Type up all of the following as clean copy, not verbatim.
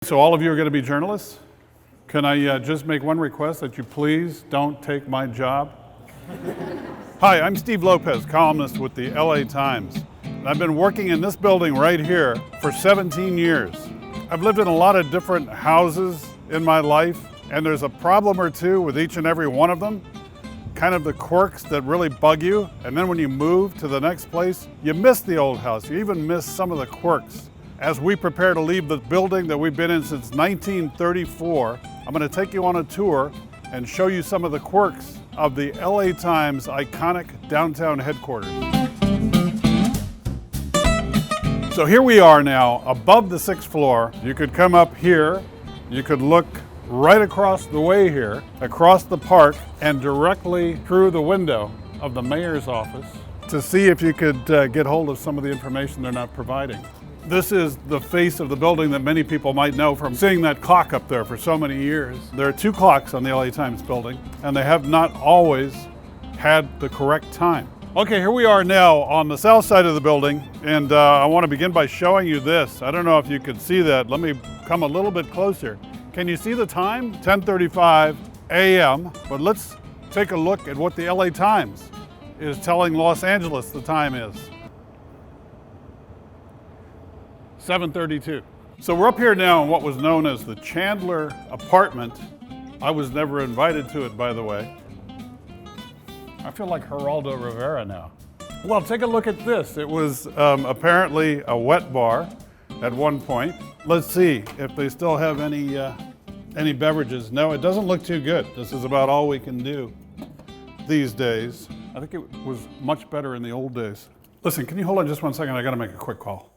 So all of you are going to be journalists? Can I just make one request that you please don't take my job? Hi, I'm Steve Lopez, columnist with the LA Times. And I've been working in this building right here for 17 years. I've lived in a lot of different houses in my life, and there's a problem or two with each and every one of them. Kind of the quirks that really bug you, and then when you move to the next place, you miss the old house. You even miss some of the quirks. As we prepare to leave the building that we've been in since 1934, I'm going to take you on a tour and show you some of the quirks of the LA Times iconic downtown headquarters. So here we are now above the 6th floor. You could come up here, you could look right across the way here, across the park, and directly through the window of the mayor's office to see if you could get hold of some of the information they're not providing. This is the face of the building that many people might know from seeing that clock up there for so many years. There are two clocks on the LA Times building, and they have not always had the correct time. Okay, here we are now on the south side of the building, and I want to begin by showing you this. I don't know if you could see that. Let me come a little bit closer. Can you see the time? 10:35 a.m., but let's take a look at what the LA Times is telling Los Angeles the time is. 7:32. So we're up here now in what was known as the Chandler apartment. I was never invited to it, by the way. I feel like Geraldo Rivera now. Well, take a look at this. It was apparently a wet bar at one point. Let's see if they still have any beverages. No, it doesn't look too good. This is about all we can do these days. I think it was much better in the old days. Listen, can you hold on just one second? I got to make a quick call.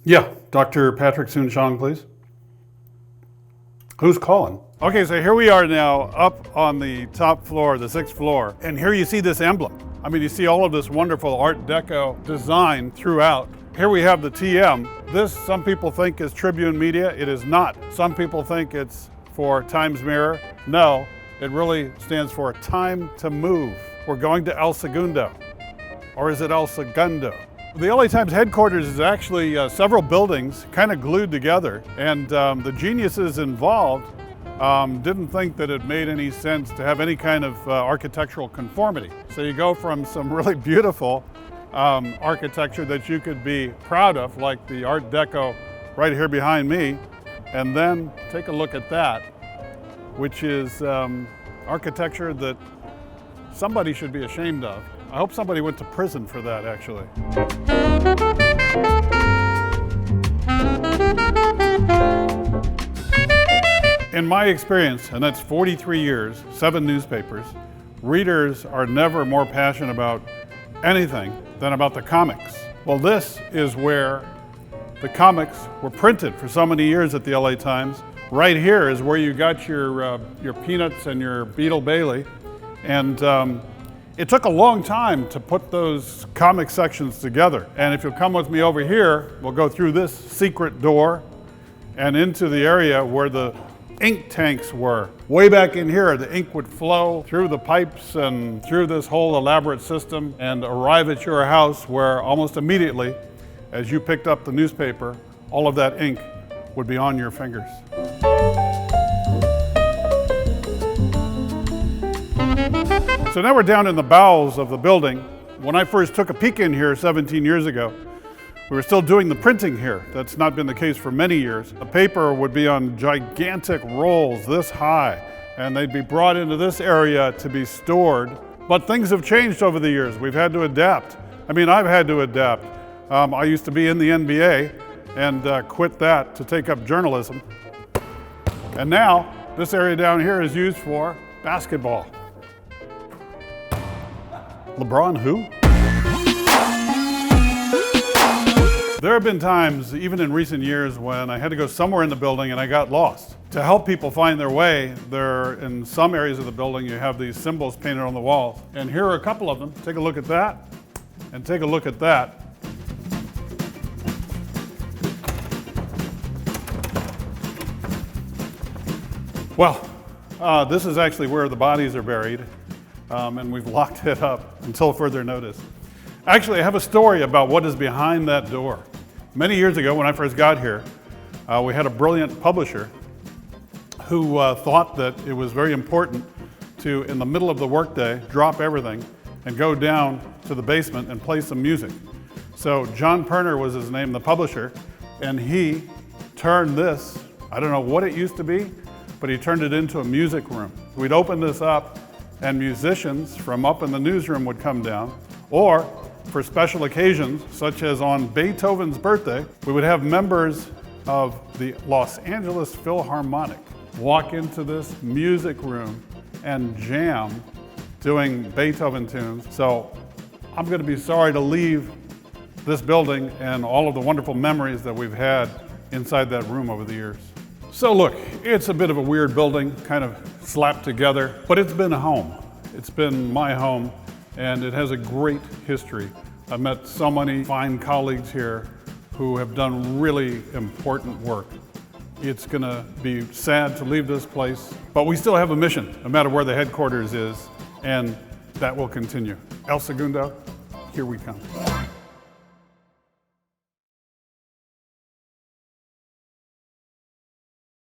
Yeah, Dr. Patrick Soon-Chong, please. Who's calling? Okay, so here we are now up on the top floor, the 6th floor, and here you see this emblem. I mean, you see all of this wonderful Art Deco design throughout. Here we have the TM. This, some people think, is Tribune Media. It is not. Some people think it's for Times Mirror. No, it really stands for Time to Move. We're going to El Segundo. Or is it El Segundo? The LA Times headquarters is actually several buildings kind of glued together, and the geniuses involved didn't think that it made any sense to have any kind of architectural conformity. So you go from some really beautiful architecture that you could be proud of, like the Art Deco right here behind me, and then take a look at that, which is architecture that somebody should be ashamed of. I hope somebody went to prison for that, actually. In my experience, and that's 43 years, 7 newspapers, readers are never more passionate about anything than about the comics. Well, this is where the comics were printed for so many years at the LA Times. Right here is where you got your Peanuts and your Beetle Bailey. And it took a long time to put those comic sections together. And if you'll come with me over here, we'll go through this secret door and into the area where the ink tanks were. Way back in here, the ink would flow through the pipes and through this whole elaborate system and arrive at your house, where almost immediately, as you picked up the newspaper, all of that ink would be on your fingers. So now we're down in the bowels of the building. When I first took a peek in here 17 years ago, we were still doing the printing here. That's not been the case for many years. The paper would be on gigantic rolls this high, and they'd be brought into this area to be stored. But things have changed over the years. We've had to adapt. I mean, I've had to adapt. I used to be in the NBA and quit that to take up journalism. And now, this area down here is used for basketball. LeBron who? There have been times, even in recent years, when I had to go somewhere in the building and I got lost. To help people find their way, in some areas of the building, you have these symbols painted on the wall. And here are a couple of them. Take a look at that, and take a look at that. Well, this is actually where the bodies are buried, and we've locked it up until further notice. Actually, I have a story about what is behind that door. Many years ago, when I first got here, we had a brilliant publisher who thought that it was very important to, in the middle of the workday, drop everything and go down to the basement and play some music. So John Perner was his name, the publisher, and he turned this, I don't know what it used to be, but he turned it into a music room. We'd open this up and musicians from up in the newsroom would come down, or for special occasions, such as on Beethoven's birthday, we would have members of the Los Angeles Philharmonic walk into this music room and jam doing Beethoven tunes. So I'm going to be sorry to leave this building and all of the wonderful memories that we've had inside that room over the years. So look, it's a bit of a weird building, kind of slapped together, but it's been a home. It's been my home, and it has a great history. I've met so many fine colleagues here who have done really important work. It's gonna be sad to leave this place, but we still have a mission, no matter where the headquarters is, and that will continue. El Segundo, here we come.